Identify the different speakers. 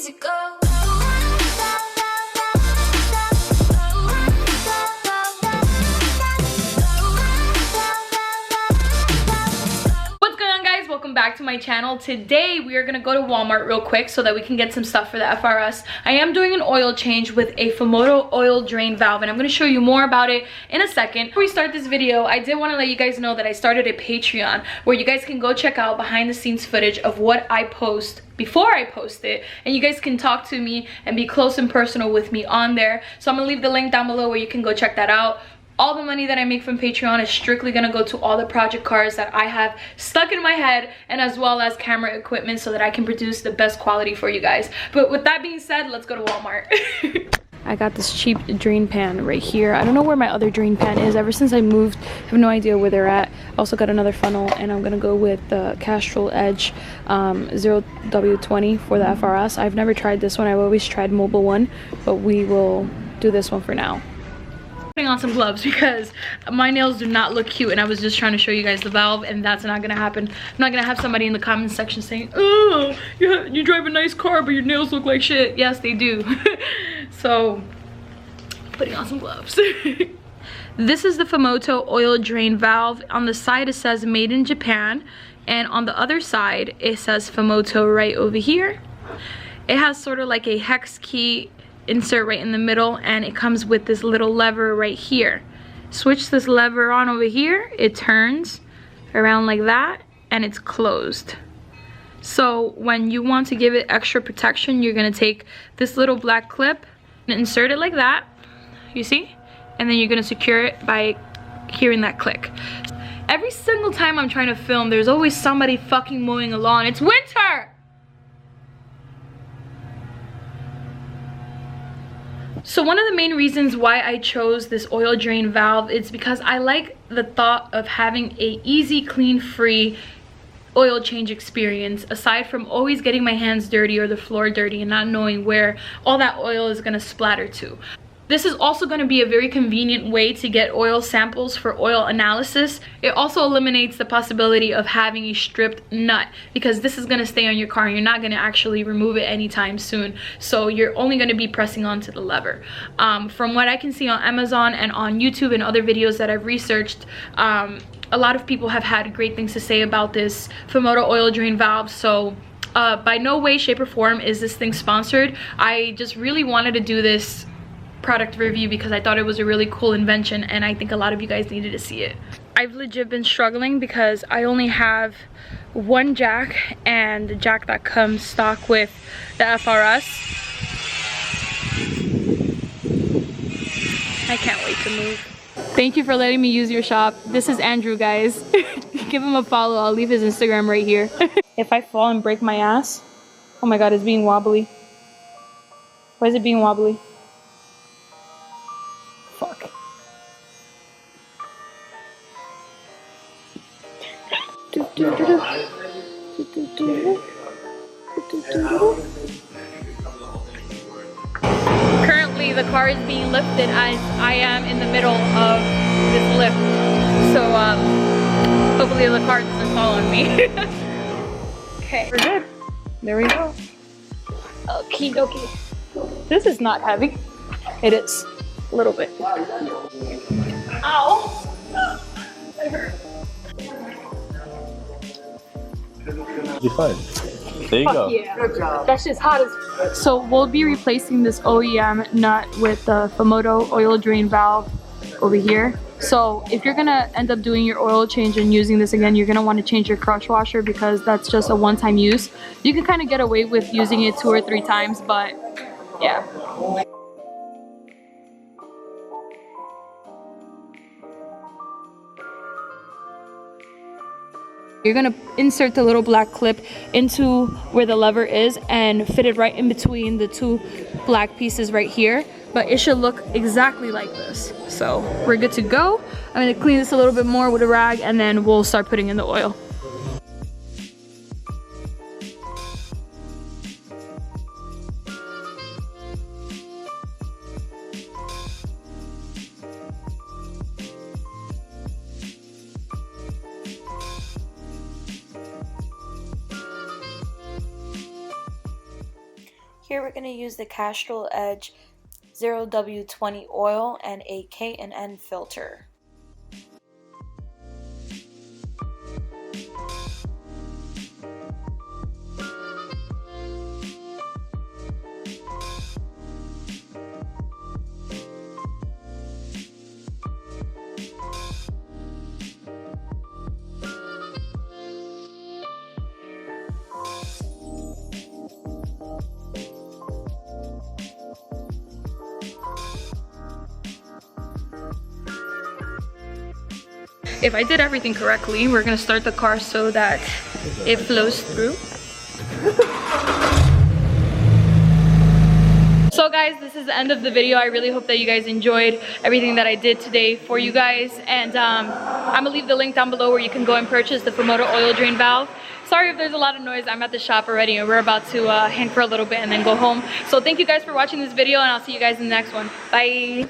Speaker 1: to go.
Speaker 2: Welcome back to my channel. Today we are gonna go to Walmart real quick so that we can get some stuff for the FRS. I am doing an oil change with a Fumoto oil drain valve, and I'm gonna show you more about it in a second. Before we start this video, I did want to let you guys know that I started a Patreon where you guys can go check out behind the scenes footage of what I post before I post it, and you guys can talk to me and be close and personal with me on there. So I'm gonna leave the link down below where you can go check that out. All the money that I make from Patreon is strictly gonna go to all the project cars that I have stuck in my head, and as well as camera equipment so that I can produce the best quality for you guys. But with that being said, let's go to Walmart. I got this cheap drain pan right here. I don't know where my other drain pan is. Ever since I moved, I have no idea where they're at. Also got another funnel, and I'm gonna go with the Castrol Edge 0W20 for the FRS. I've never tried this one. I've always tried Mobile One, but we will do this one for now. On some gloves because my nails do not look cute, and I was just trying to show you guys the valve, and that's not gonna happen. I'm not gonna have somebody in the comment section saying, oh, you drive a nice car but your nails look like shit. Yes, they do. So putting on some gloves. This is the Fumoto oil drain valve. On the side it says made in Japan, and on the other side it says Fumoto right over here. It has sort of like a hex key insert right in the middle, and it comes with this little lever right here. Switch this lever on over here, it turns around like that, and it's closed. So when you want to give it extra protection, you're gonna take this little black clip and insert it like that, you see, and then you're gonna secure it by hearing that click. Every single time I'm trying to film, there's always somebody fucking mowing a lawn. It's winter! So one of the main reasons why I chose this oil drain valve is because I like the thought of having a easy, clean, free oil change experience, aside from always getting my hands dirty or the floor dirty and not knowing where all that oil is gonna splatter to. This is also going to be a very convenient way to get oil samples for oil analysis. It also eliminates the possibility of having a stripped nut, because this is going to stay on your car and you're not going to actually remove it anytime soon. So you're only going to be pressing onto the lever. From what I can see on Amazon and on YouTube and other videos that I've researched, a lot of people have had great things to say about this Fumoto oil drain valve. So by no way, shape, or form is this thing sponsored. I just really wanted to do this product review because I thought it was a really cool invention, and I think a lot of you guys needed to see it. I've legit been struggling because I only have one jack, and the jack that comes stock with the FRS. I can't wait to move. Thank you for letting me use your shop. This is Andrew, guys. Give him a follow. I'll leave his Instagram right here. If I fall and break my ass, oh my god, it's being wobbly. Why is it being wobbly? Fuck. Currently the car is being lifted as I am in the middle of this lift. So hopefully the car doesn't fall on me. Okay, we're good. There we go. Okie dokie. This is not heavy. It is. A little bit. Ow! That hurt.
Speaker 3: You're fine. There you go.
Speaker 2: Yeah. Good job. That shit's hot as. So we'll be replacing this OEM nut with the Fumoto oil drain valve over here. So if you're gonna end up doing your oil change and using this again, you're gonna want to change your crush washer, because that's just a one-time use. You can kind of get away with using it 2 or 3 times, but yeah. You're gonna insert the little black clip into where the lever is and fit it right in between the 2 black pieces right here, but it should look exactly like this. So we're good to go. I'm gonna clean this a little bit more with a rag, and then we'll start putting in the oil. Here we're going to use the Castrol Edge 0W20 oil and a K&N filter. If I did everything correctly, we're gonna start the car so that it flows through. So guys, this is the end of the video. I really hope that you guys enjoyed everything that I did today for you guys. And I'm gonna leave the link down below where you can go and purchase the Fumoto oil drain valve. Sorry if there's a lot of noise. I'm at the shop already and we're about to hang for a little bit and then go home. So thank you guys for watching this video and I'll see you guys in the next one. Bye.